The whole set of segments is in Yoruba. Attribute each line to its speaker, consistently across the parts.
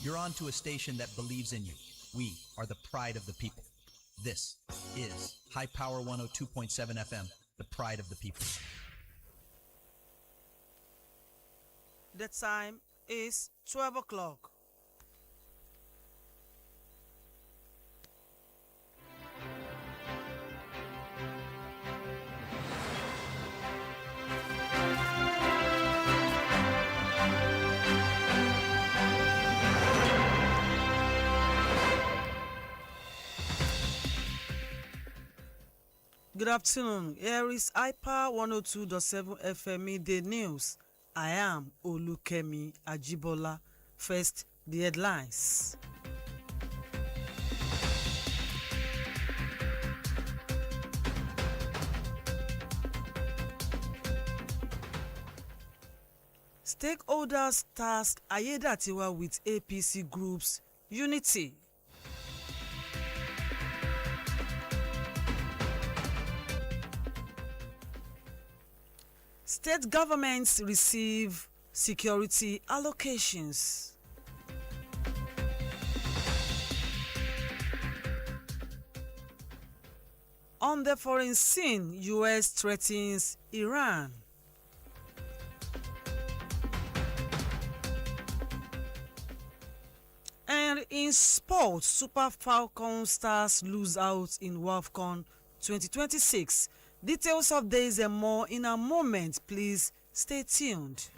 Speaker 1: You're on to a station that believes in you. We are the pride of the people. This is High Power 102.7 FM, the pride of the people.
Speaker 2: The time is 12 o'clock. Good afternoon. Here is Hyper 102.7 FM Midday News. I am Olukemi Ajibola. First, the headlines. Stakeholders task Ayedatiwa with APC groups unity. State governments receive security allocations. On the foreign scene, US threatens Iran. And in sports, Super Falcons stars lose out in WAFCON 2026. Details of this and more in a moment. Please stay tuned.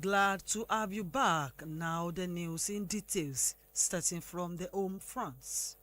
Speaker 2: Glad to have you back. Now the news in details, starting from the home fronts.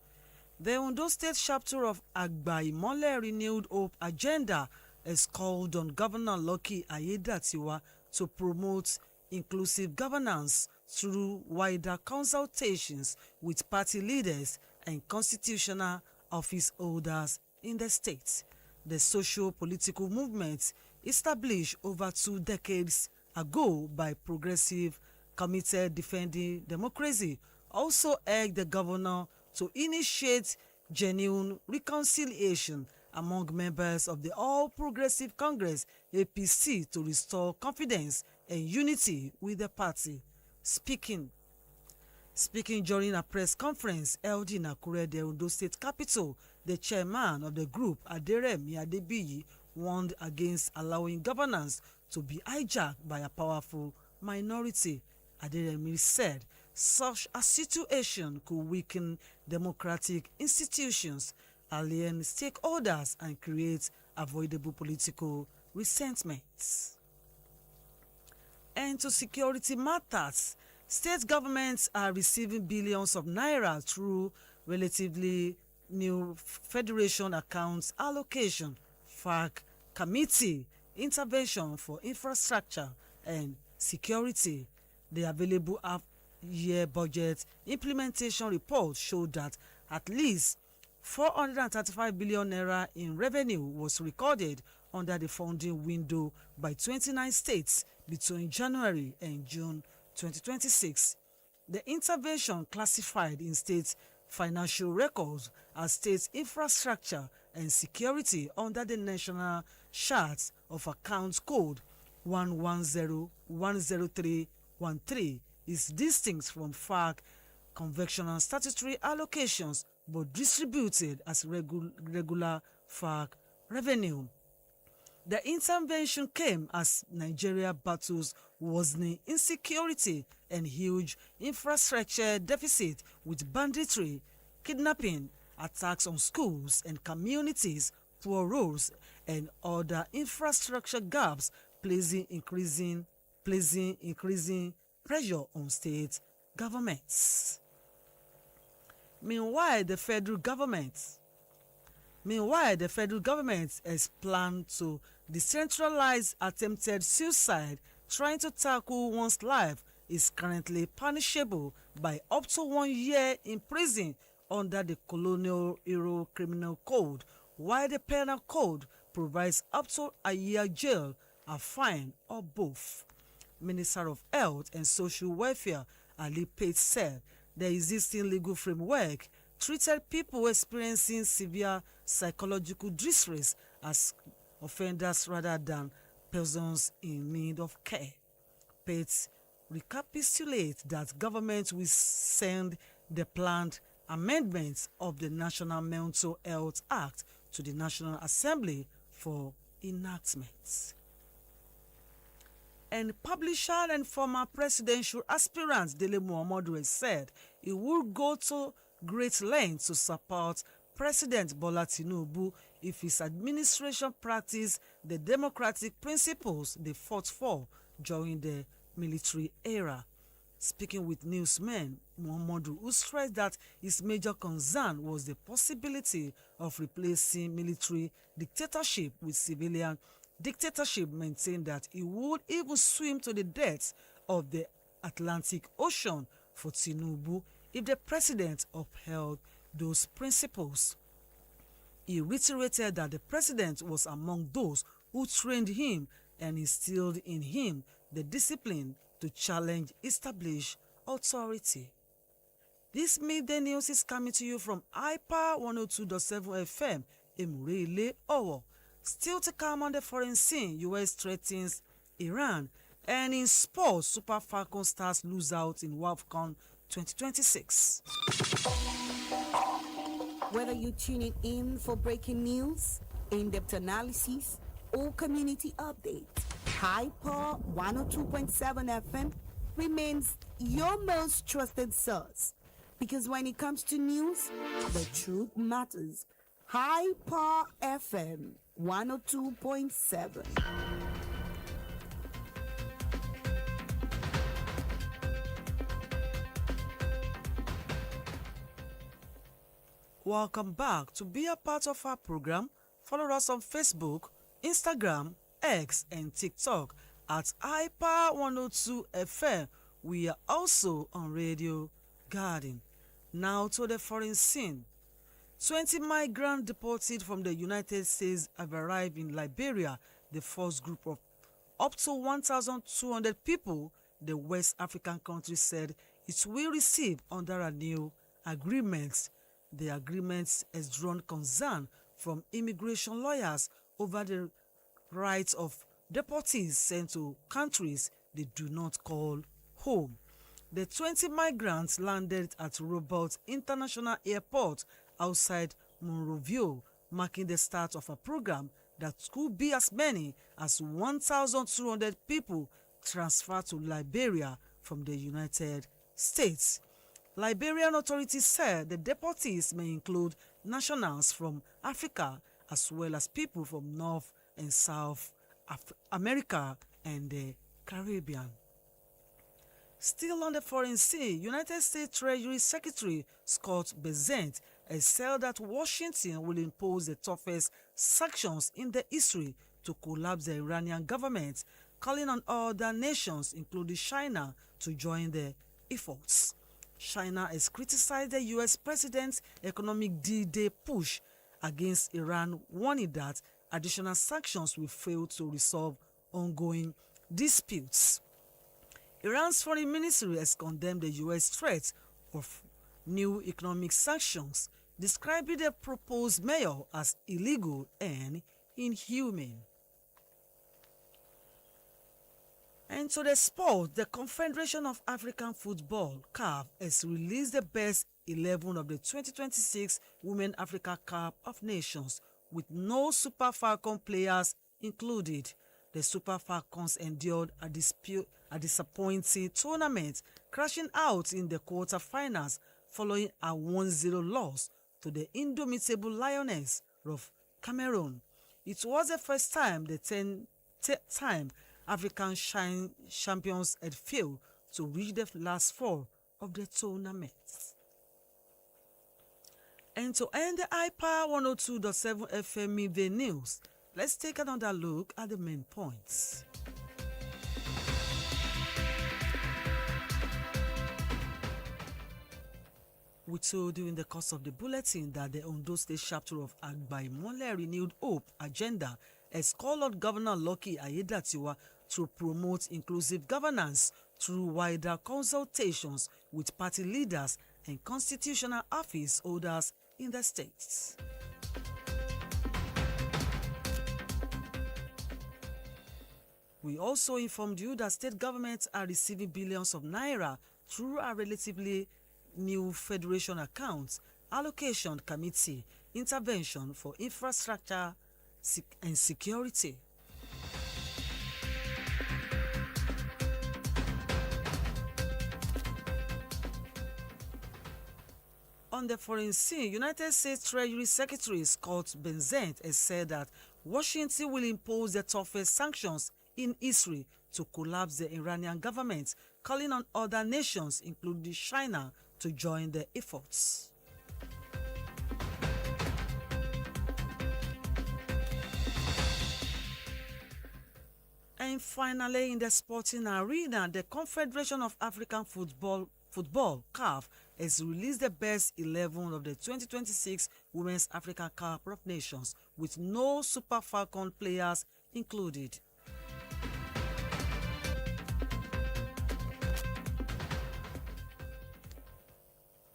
Speaker 2: The Ondo State chapter of Agba Imole Renewed Hope Agenda has called on Governor Lucky Ayedatiwa to promote inclusive governance through wider consultations with party leaders and constitutional office holders in the state. The socio-political movement established over 2 decades ago by Progressive Committee Defending Democracy also urged the governor to initiate genuine reconciliation among members of the All Progressive Congress APC to restore confidence and unity with the party. Speaking during a press conference held in Akure, the Ondo State capital, the chairman of the group, Aderemi Adebiyi, warned against allowing governance to be hijacked by a powerful minority. Aderemi said such a situation could weaken democratic institutions, alien stakeholders, and create avoidable political resentments. And to security matters, state governments are receiving billions of naira through relatively new Federation Accounts Allocation, FAC Committee Intervention for Infrastructure and Security. The available half-year budget implementation report showed that at least 435 billion naira in revenue was recorded under the funding window by 29 states between January and June 2026. The intervention classified in state financial records as state infrastructure and security under the National Chart of Accounts Code 110-10313 is distinct from FAC conventional statutory allocations but distributed as regular FAC revenue. The intervention came as Nigeria battles worsening insecurity and huge infrastructure deficit with banditry, kidnapping, attacks on schools and communities, poor roads, and other infrastructure gaps, placing increasing pressure on state governments. Meanwhile, the federal government has planned to decentralize attempted suicide. Trying to tackle one's life is currently punishable by up to 1 year in prison under the colonial era criminal code, while the penal code provides up to a year jail, a fine, or both. Minister of Health and Social Welfare Ali Pate said the existing legal framework treated people experiencing severe psychological distress as offenders rather than persons in need of care. Pate recapitulates that government will send the planned amendments of the National Mental Health Act to the National Assembly for enactment. And publisher and former presidential aspirant Dele Momodu has said he would go to great lengths to support President Bola Tinubu if his administration practiced the democratic principles they fought for during the military era. Speaking with newsmen, Momodu, who stressed that his major concern was the possibility of replacing military dictatorship with civilian dictatorship, maintained that he would even swim to the depths of the Atlantic Ocean for Tinubu if the president upheld those principles. He reiterated that the president was among those who trained him and instilled in him the discipline to challenge established authority. This midday news is coming to you from Hyper 102.7 FM, Emurele, Owo. Still to come on the foreign scene, US threatens Iran, and in sports, Super Falcons stars lose out in WAFCON 2026.
Speaker 3: Whether you're tuning in for breaking news, in-depth analysis, or community updates, Hyper 102.7 FM remains your most trusted source. Because when it comes to news, the truth matters. Hyper FM 102.7.
Speaker 2: Welcome back. To be a part of our program, follow us on Facebook, Instagram, X, and TikTok at Hyper 102 FM. We are also on Radio Garden. Now to the foreign scene. 20 migrants deported from the United States have arrived in Liberia, the first group of up to 1,200 people the West African country said it will receive under a new agreement. The agreement has drawn concern from immigration lawyers over the rights of deportees sent to countries they do not call home. The 20 migrants landed at Robert International Airport outside Monrovia, marking the start of a program that could be as many as 1,200 people transferred to Liberia from the United States. Liberian authorities said the deportees may include nationals from Africa as well as people from North and South America and the Caribbean. Still on the foreign scene, United States Treasury Secretary Scott Bessent has said that Washington will impose the toughest sanctions in the history to collapse the Iranian government, calling on other nations, including China, to join the efforts. China has criticized the U.S. president's economic D-Day push against Iran, warning that additional sanctions will fail to resolve ongoing disputes. Iran's foreign ministry has condemned the U.S. threat of new economic sanctions, describing the proposed measure as illegal and inhumane. And to the sport, the Confederation of African Football, CAF, has released the best 11 of the 2026 Women Africa Cup of Nations, with no Super Falcon players included. The Super Falcons endured a disappointing tournament, crashing out in the quarter-finals following a 1-0 loss to the indomitable Lioness of Cameroon. It was the first time the 10th time African champions had failed to reach the last four of the tournament. And to end the iPower 102.7 FM midday news, let's take another look at the main points. We told you in the course of the bulletin that the Ondo State chapter of Agbaimole Renewed Hope agenda has called on Governor Lucky Ayedatiwa to promote inclusive governance through wider consultations with party leaders and constitutional office holders in the states. We also informed you that state governments are receiving billions of naira through a relatively new Federation Accounts Allocation Committee intervention for infrastructure and security. On the foreign scene, United States Treasury Secretary Scott Bessent has said that Washington will impose the toughest sanctions in history to collapse the Iranian government, calling on other nations, including China, to join the efforts. And finally, in the sporting arena, the Confederation of African Football CAF has released the best 11 of the 2026 Women's African Cup of Nations, with no Super Falcon players included.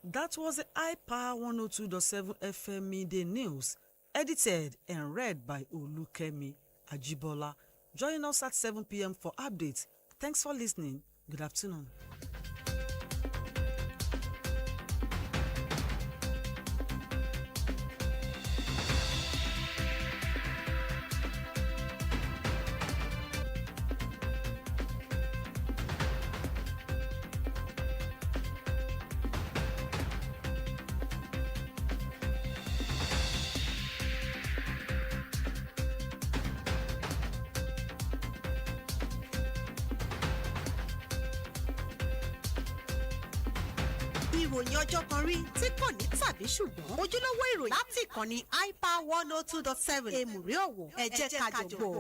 Speaker 2: That was the iPower 102.7 FM midday news, edited and read by Olukemi Ajibola. Join us at 7 p.m. for updates. Thanks for listening. Good afternoon.
Speaker 4: ìròyìn ọjọ́ kan rí tí kò ní tàbí ṣùgbọ́n ojúlówó ìròyìn láti ìkànnì iPower 102.7 èmùrí òwò ẹ jẹ́ ká jọ gbọ́.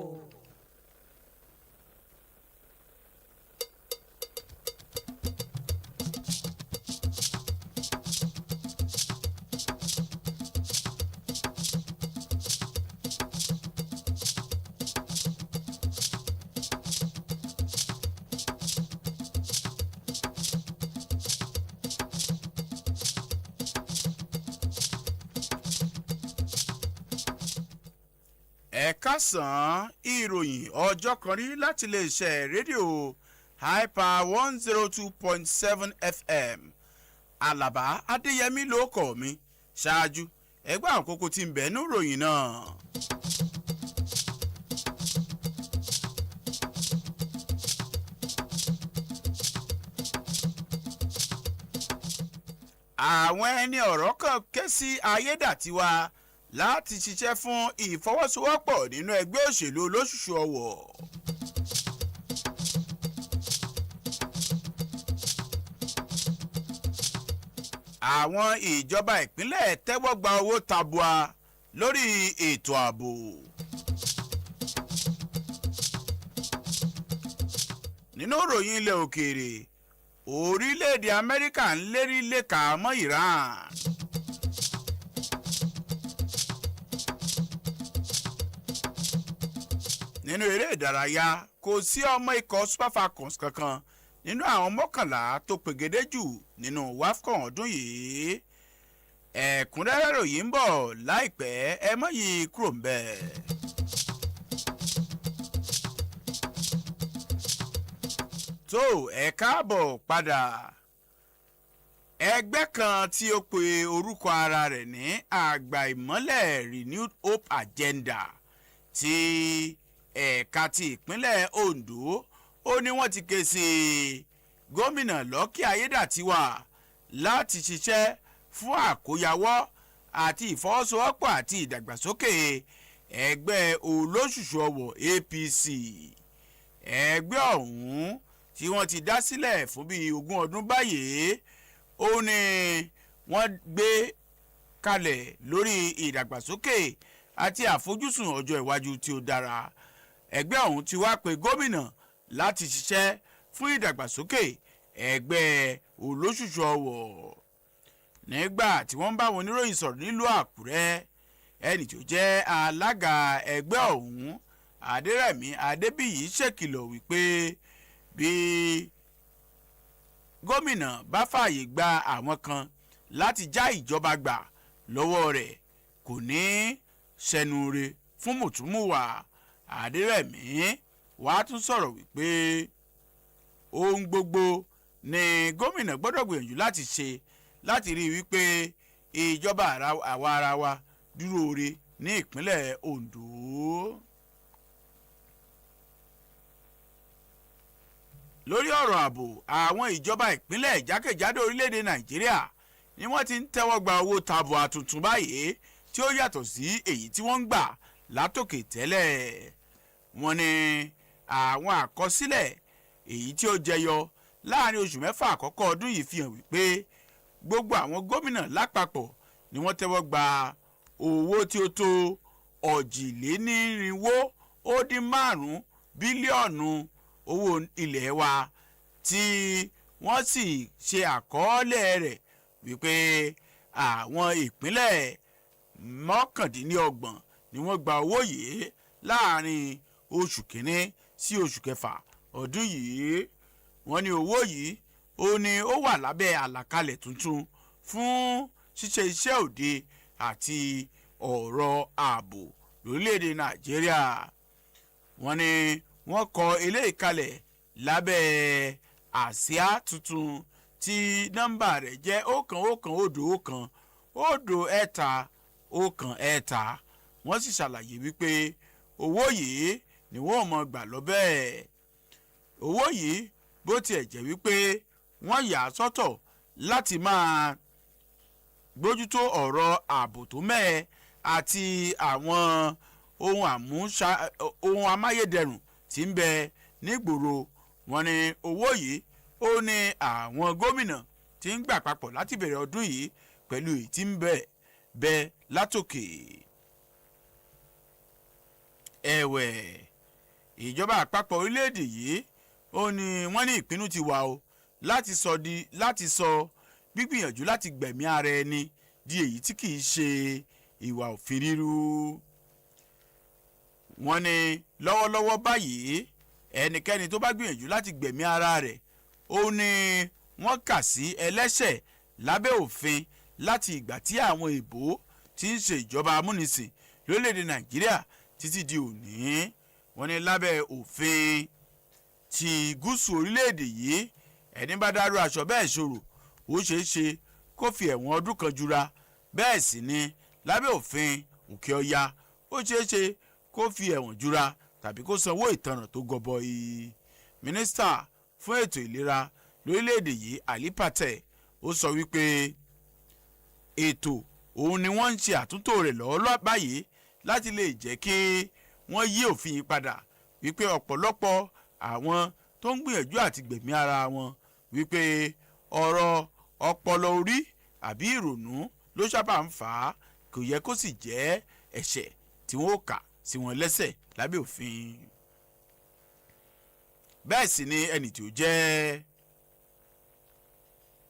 Speaker 5: Ẹ̀kásán ìròyìn ọjọ́ kan rí láti iléeṣẹ́ rédíò iPower 102.7 FM. Àlàbá Adéyẹmí ló kọ̀ mí ṣáájú ẹgbẹ́ àkókò tí ń bẹ nínú ìròyìn náà. Àwọn ẹni ọ̀rọ̀ kan ké sí Ayédàtiwa láti ṣiṣẹ́ fún ìfọwọ́sowọ́pọ̀ nínú ẹgbẹ́ òṣèlú olóṣùṣù ọwọ̀. Àwọn ìjọba ìpínlẹ̀ tẹ́wọ́ gba owó tabua lórí ètò ààbò. Nínú ìròyìn ilẹ̀ òkèèrè, orílẹ̀-èdè Amẹ́ríkà ń lérí léka mọ́ Iran. Nínú eré ìdárayá, kò sí ọmọ ikọ̀ Super Falcons kankan nínú àwọn mọ́kànlá tó pegedé jù nínú WAFCON ọdún yìí. Ẹ̀kúnrẹ́rẹ́ ìròyìn ń bọ̀ láìpẹ́, ẹ má yí kúrò ń bẹ̀. tó ẹ káàbọ̀ padà. Ẹgbẹ́ kan tí ó pe orúkọ ara rẹ̀ ní Àgbàìmọ́lẹ̀ Renewed Hope Agenda ti ẹ̀ka ti ìpínlẹ̀ Ondo ó ní wọ́n ti ké sí gómìnà Lucky Ayédàtiwa láti ṣiṣẹ́ fún àkóyawọ́ àti ìfọwọ́sowọ́pọ̀ àti ìdàgbàsókè ẹgbẹ́ olóṣùṣù ọwọ̀ APC. Ẹgbẹ́ ọ̀hún tí wọ́n ti dá sílẹ̀ fún bíi 20 ọdún báyìí ó ní wọ́n gbé kalẹ̀ lórí ìdàgbàsókè àti àfojúsùn ọjọ́ iwájú tí ó dára. Ẹgbẹ́ ọ̀hún ti wá pe gómìnà láti ṣiṣẹ́ fún ìdàgbàsókè ẹgbẹ́ olóṣùṣù ọwọ̀. Nígbà tí wọ́n bá wọn oníròyìn sọ̀rọ̀ nílùú Àkúrẹ́, ẹni tó jẹ́ alága ẹgbẹ́ ọ̀hún Adérẹ̀mí Adébíyì ṣèkìlọ̀ wípé bí gómìnà bá fààyè gba àwọn kan láti já ìjọba gbà lọ́wọ́ rẹ̀ kò ní ṣẹnure fún mùtúmùwà. Adérẹ̀mí wàá tún sọ̀rọ̀ wípé ohun gbogbo ni gómìnà gbọ́dọ̀ gbìyànjú láti ṣe láti rí wípé ìjọba àwa ara wa dúró re ní ìpínlẹ̀ Ondo. Lórí ọ̀rọ̀ ààbò, àwọn ìjọba ìpínlẹ̀ jákèjádò orílẹ̀-èdè Nàìjíríà ni wọ́n ti ń tẹ́wọ́ gba owó tabua tuntun báyìí tí ó yàtọ̀ sí èyí tí wọ́n ń gbà látòkè tẹ́lẹ̀. Wọ́n ní àwọn àkọsílẹ̀ èyí tí ó jẹyọ láàrin oṣù mẹ́fà àkọ́kọ́ ọdún yìí fi hàn wípé gbogbo àwọn gómìnà lápapọ̀ ni wọ́n tẹ́wọ́ gba owó tí ó tó 495 bílíọ̀nù owó ilẹ̀ wa tí wọ́n sì ṣe àkọọ́lẹ̀ rẹ̀ wípé àwọn ìpínlẹ̀ 29 ni wọ́n gba owó yìí láàrin oṣù kìíní sí oṣù kẹfà ọdún yìí. Wọ́n ní owó yìí ó ní ó wà lábẹ́ àlàkalẹ̀ tuntun fún ṣíṣe iṣẹ́ òde àti ọ̀rọ̀ ààbò lórílẹ̀‐èdè Nàìjíríà. Wọ́n ní wọ́n kọ eléyìí kalẹ̀ lábẹ́ àsíá tuntun tí nọ́mbà rẹ̀ jẹ́ 111-1-3-1. Wọ́n sì ṣàlàyé wípé owó yìí ni wọ́n mọ̀ gbà lọ bẹ́ẹ̀. Owó yìí bó tiẹ̀ jẹ́ wípé wọ́n yà á sọ́tọ̀ láti máa gbójútó ọ̀rọ̀ ààbò tó mẹ́ẹ̀ àti àwọn ohun amáyédẹrùn tí ń bẹ nígboro. Wọ́n ní owó yìí ó ní àwọn gómìnà tí ń gbà papọ̀ láti bẹ̀rẹ̀ ọdún yìí pẹ̀lú èyí tí ń bẹ látòkè. Ẹ̀wẹ̀, ìjọba àpapọ̀ orílẹ̀-èdè yìí ó ní wọ́n ní ìpinnu ti wà o láti sọ gbígbìyànjú láti gbẹ̀mí ara ẹni di èyí tí kìí ṣe ìwà òfin rírú. Wọ́n ní lọ́wọ́lọ́wọ́ báyìí ẹnikẹ́ni tó bá gbìyànjú láti gbẹ̀mí ara rẹ̀ ó ní wọ́n kà sí ẹlẹ́ṣẹ̀ lábẹ́ òfin láti ìgbà tí àwọn èèbó ti ń ṣe ìjọba amúnisìn lórílẹ̀‐èdè Nàìjíríà títí di òní. Wọ́n ní lábẹ́ òfin ti gúúsù orílẹ̀‐èdè yìí ẹni bá dárú aṣọ bẹ́ẹ̀ ṣòro ó ṣeé ṣe kó fi ẹ̀wọ̀n ọdún kan jura. Bẹ́ẹ̀ sì ni lábẹ́ òfin òkè ọya ó ṣeé ṣe kó fi ẹ̀wọ̀n jura tàbí kó sanwó ìtanràn tó gọbọi. Mínísítà fún ètò ìlera lórílẹ̀‐èdè yìí Ali Pateh ó sọ wípé ètò òun ni wọ́n ń ṣe àtúntò rẹ̀ lọ́wọ́ báyìí láti lè jẹ́ kí wọ́n yí òfin yìí padà wípé ọ̀pọ̀lọpọ̀ àwọn tó ń gbìyànjú àti gbẹ̀mí ara wọn wípé ọ̀rọ̀ ọpọlọ orí àbí ìrònú ló sábà ń fà á, kò yẹ kó sì jẹ́ ẹ̀ṣẹ̀ tí wọ́n ó kà sí wọn lẹ́sẹ̀ lábẹ́ òfin. Bẹ́ẹ̀ sì ni ẹni tí ó jẹ́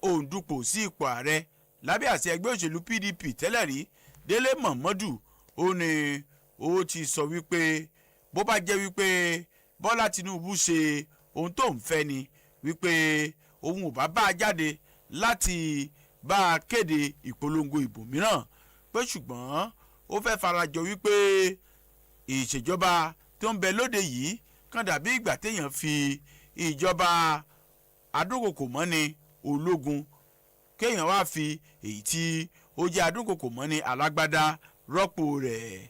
Speaker 5: òǹdùpò sí ipò ààrẹ lábẹ́ àṣẹ ẹgbẹ́ òṣèlú PDP tẹ́lẹ̀ rí Délé Mọ̀mọ́dù ó ní ó ti sọ wípé bó bá jẹ́ wípé Bọ́lá Tinubu ṣe ohun tó ń fẹ́ ni wípé òun ò bá bá a jáde láti bá a kéde ìpolongo ìbò mìíràn pé ṣùgbọ́n ó fẹ́ farajọ wípé ìṣèjọba tó ń bẹ lóde yìí kàn dàbí ìgbà téèyàn fi ìjọba adókòkò mọ́ni ológun kéèyàn wá fi èyí tí ó jẹ́ adókòkò mọ́ni alágbádá rọ́pò rẹ̀.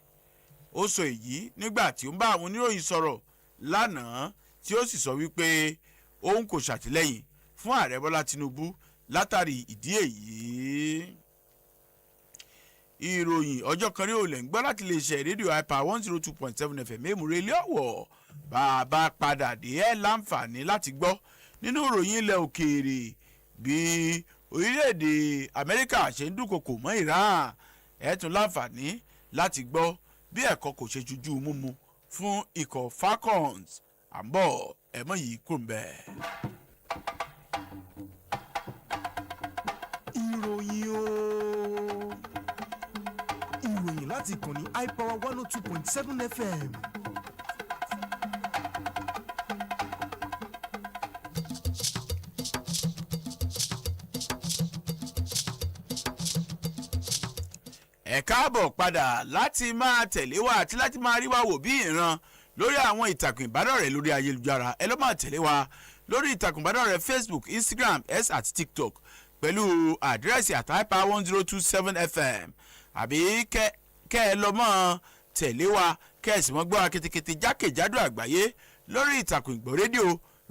Speaker 5: Ó sọ èyí nígbà tí ó ń bá àwọn oníròyìn sọ̀rọ̀ lánàá tí ó sì sọ wípé òun kò ṣàtìlẹ́yìn fún ààrẹ Bọ́lá Tinubu látàrí ìdí èyí. Ìròyìn ọjọ́ kan rí olè ń gbọ́ láti lè ṣe rédíò Hyper 102.7 FM èmùrè ilé ọ̀wọ̀ bàbá padà dé ẹ̀ láǹfààní láti gbọ́ nínú ìròyìn ilẹ̀ òkèèrè bí orílẹ̀-èdè Amẹ́ríkà ṣe ń dúnkokò mọ́ Iran ẹ tún láǹfààní láti gbọ́ bí ẹ̀kọ́ kò ṣe jujú múmu fún ikọ̀ Falcons àbọ̀ ẹ̀mọ́ yìí kò ń bẹ̀.
Speaker 6: ìròyìn o ìròyìn láti ìkànnì iPower 102.7 FM.
Speaker 5: ẹ káàbọ̀ padà láti máa tẹ̀lé wa àti láti máa rí wa wò bí ìran lórí àwọn ìtàkùn ìbádọ́rẹ̀ẹ́ lórí ayélujára ẹ ló máa tẹ̀lé wa lórí ìtàkùn ìbádọ́rẹ̀ẹ́ Facebook, Instagram, X àti TikTok pẹ̀lú àdírẹ́sì @hyper1027fm àbí kẹ́ ẹ lọ mọ́ tẹ̀lé wa kẹ́ ẹ sì mọ́ gbọ́ wa ketekete jákèjádò àgbáyé lórí ìtàkùn ìgbọ́ rédíò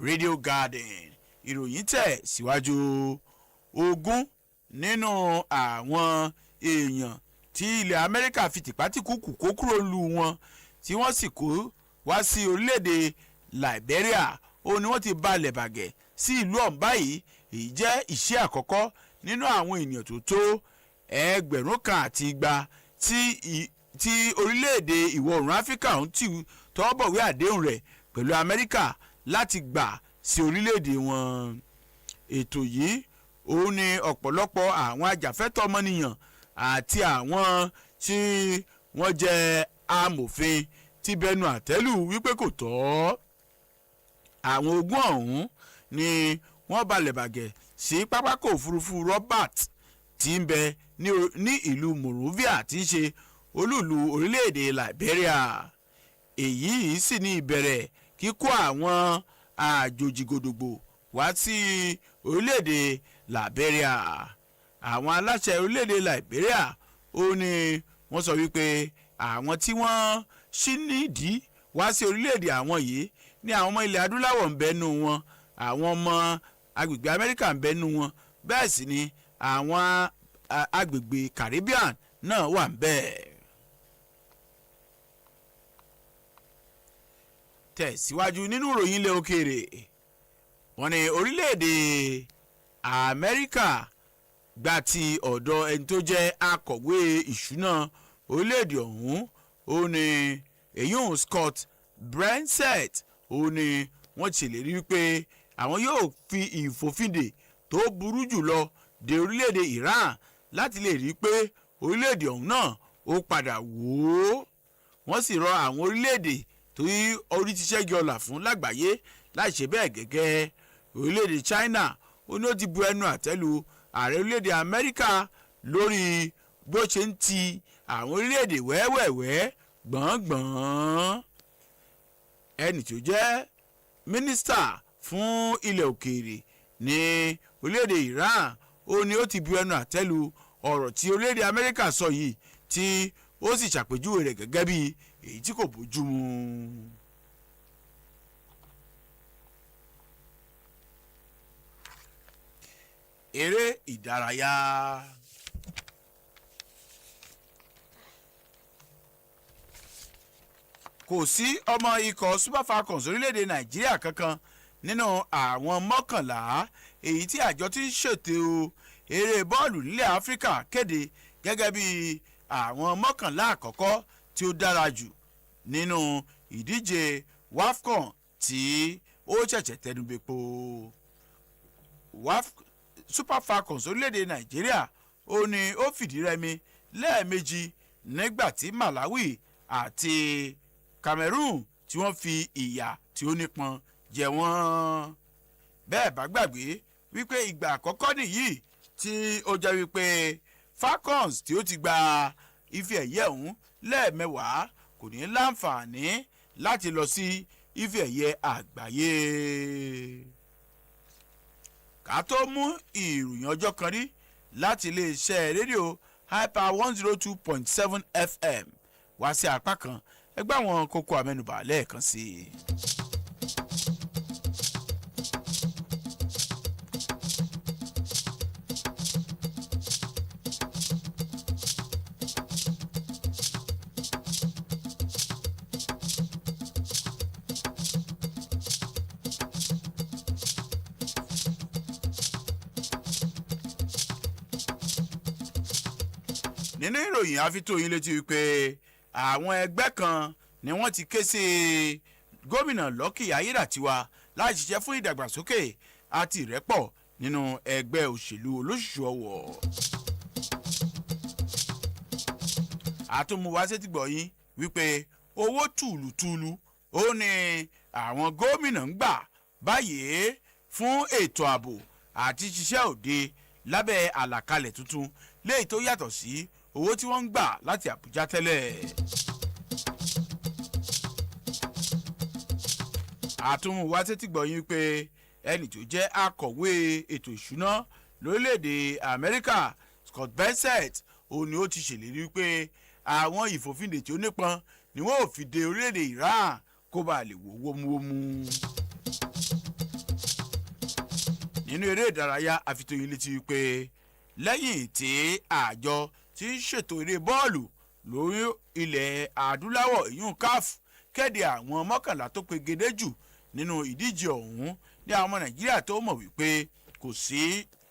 Speaker 5: Radio Garden. Ìròyìn tẹ̀ síwájú ogún nínú àwọn èèyàn tí ilẹ̀ Amẹ́ríkà fi tìpátìkúkù kó kúrò lu wọn tí wọ́n sì kó wá sí orílẹ̀-èdè Liberia ó ní wọ́n ti balẹ̀ bàgẹ́ sí ìlú ọ̀hún báyìí. Èyí jẹ́ ìṣe àkọ́kọ́ nínú àwọn ènìyàn tó tó 1,200 tí orílẹ̀-èdè ìwọ̀ oòrùn Áfíríkà ń tì tọwọ́ bọ̀wé àdéhùn rẹ̀ pẹ̀lú Amẹ́ríkà láti gbà sí orílẹ̀-èdè wọn. Ètò yìí òun ni ọ̀pọ̀lọpọ̀ àwọn ajàfẹ́tọ̀ọ́ ọmọnìyàn àti àwọn tí wọ́n jẹ́ amòfin ti bẹnu àtẹ́lù wípé kò tọ́. Àwọn ogún ọ̀hún ni wọ́n balẹ̀ bàgẹ́ sí pápákọ̀ òfurufú Robert tí ń bẹ ní ìlú Monrovia tí ń ṣe olúùlú orílẹ̀-èdè Liberia. Èyí sì ní ìbẹ̀rẹ̀ kíkó àwọn àjòjì gòdògbò wá sí orílẹ̀-èdè Liberia. Àwọn aláṣẹ orílẹ̀-èdè Liberia ó ní wọ́n sọ wípé àwọn tí wọ́n ṣí nídìí wá sí orílẹ̀-èdè àwọn yìí ní àwọn ọmọ ilẹ̀ adúláwọ̀ ń bẹ́nu wọn, àwọn ọmọ agbègbè Amẹ́ríkà ń bẹ́nu wọn, bẹ́ẹ̀ sì ni àwọn agbègbè Caribbean náà wà ń bẹ́ẹ̀. Tẹ̀síwájú nínú ìròyìn ilẹ̀ òkèèrè wọ́n ní orílẹ̀-èdè Amẹ́ríkà gba ti ọ̀dọ̀ ẹni tó jẹ́ akọ̀wé ìṣúná orílẹ̀-èdè ọ̀hún ó ní èyún Scott Brensett ó ní wọ́n ṣèlérí wípé àwọn yóò fi ìfòfindè tó burú jùlọ de orílẹ̀-èdè Iran láti lè rí i pé orílẹ̀-èdè ọ̀hún náà ó padà wò ó. Wọ́n sì rọ àwọn orílẹ̀-èdè tó yí orí ti ṣẹ́gi ọlà fún lágbàáyé láì ṣe bẹ́ẹ̀ gẹ́gẹ́. Orílẹ̀-èdè China ó ní ó ti bu ẹnu àtẹ́lu ààrẹ orílẹ̀-èdè Amẹ́ríkà lórí bó ṣe ń ti àwọn orílẹ̀-èdè wẹ́wẹ́wẹ́ gbọ̀ngbọ̀n. Ẹni tó jẹ́ mínísítà fún ilẹ̀ òkèèrè ní orílẹ̀-èdè Iran ó ní ó ti bu ẹnu àtẹ́lu ọ̀rọ̀ tí orílẹ̀-èdè Amẹ́ríkà sọ yìí tí ó sì ṣàpèjúwe rẹ̀ gẹ́gẹ́ bí èyí tí kò bójúmu. Eré ìdárayá. Kò sí ọmọ ikọ̀ Super Falcons orílẹ̀-èdè Nàìjíríà kankan nínú àwọn 11 èyí tí àjọ tí ń ṣètò eré bọ́ọ̀lù nílẹ̀ Áfíríkà kéde gẹ́gẹ́ bí àwọn 11 àkọ́kọ́ tí ó dára jù nínú ìdíje WAFCON tí ó ṣẹ̀ṣẹ̀ tẹnubẹ́po. Super Falcons orílẹ̀-èdè Nàìjíríà ó ní ó fìdí rẹmi lẹ́ẹ̀mejì nígbà tí Malawi àti Cameroon tí wọ́n fi ìyà tí ó nípọn jẹ wọ́n. Bẹ́ẹ̀ bá gbàgbé wípé ìgbà àkọ́kọ́ nìyí tí ó jẹ́ wípé Falcons tí ó ti gba ife ẹ̀yẹ ọ̀hún lẹ́ẹ̀mẹwàá kò ní láǹfààní láti lọ sí ife ẹ̀yẹ àgbáyé. Ká tó mú ìròyìn ọjọ́ kan rí láti iléeṣẹ́ rédíò Hyper 102.7 FM wá sí apá kan ẹgbẹ́ àwọn kókó àmẹ́nubà lẹ́ẹ̀kan sí i. nínú ìròyìn àfitóyin létí wípé àwọn ẹgbẹ́ kan ni wọ́n ti ké sí gómìnà Lucky Ayédàtiwa láti ṣiṣẹ́ fún ìdàgbàsókè àti ìrẹ́pọ̀ nínú ẹgbẹ́ òṣèlú olóṣùṣù ọwọ̀. àtúmùwá sétígbọ̀yìn wípé owó tùlùtùlù ó ní àwọn gómìnà ń gbà báyìí fún ètò ààbò àti ṣiṣẹ́ òde lábẹ́ àlàkalẹ̀ tuntun léyìí tó yàtọ̀ sí owó tí wọ́n ń gbà láti Àbújá tẹ́lẹ̀. àtúmùwá sétígbọ̀yìn pé ẹni tó jẹ́ akọ̀wé ètò ìṣúná lórílẹ̀‐èdè Amẹ́ríkà Scott Bessent òun ni ó ti ṣèlérí pé àwọn ìfòfindè tí ó nípọn ni wọ́n ò fi de orílẹ̀‐èdè Iran kó bá lè wò wómúwómú. nínú eré ìdárayá àfitóyin létí pé lẹ́yìn tí àjọ tí ń ṣètò eré bọ́ọ̀lù lórí ilẹ̀ adúláwọ̀ ìyún CAF kéde àwọn mọ́kànlá tó pegedé jù nínú ìdíje ọ̀hún ní àwọn ọmọ Nàìjíríà tó mọ̀ wípé kò sí